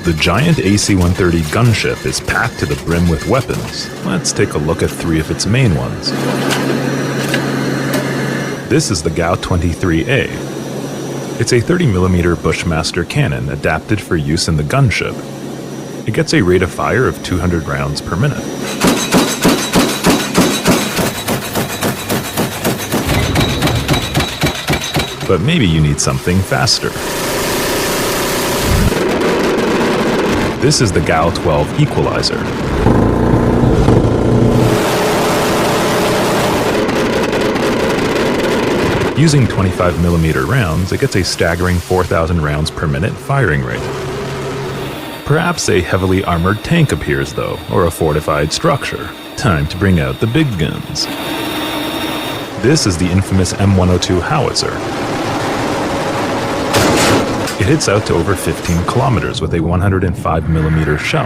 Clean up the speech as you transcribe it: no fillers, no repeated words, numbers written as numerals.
The giant AC-130 gunship is packed to the brim with weapons. Let's take a look at three of its main ones. This is the Gau-23A. It's a 30mm Bushmaster cannon adapted for use in the gunship. It gets a rate of fire of 200 rounds per minute. But maybe you need something faster. This is the Gau-12 Equalizer. Using 25mm rounds, it gets a staggering 4,000 rounds per minute firing rate. Perhaps a heavily armored tank appears though, or a fortified structure. Time to bring out the big guns. This is the infamous M102 howitzer. It hits out to over 15 kilometers with a 105mm shell.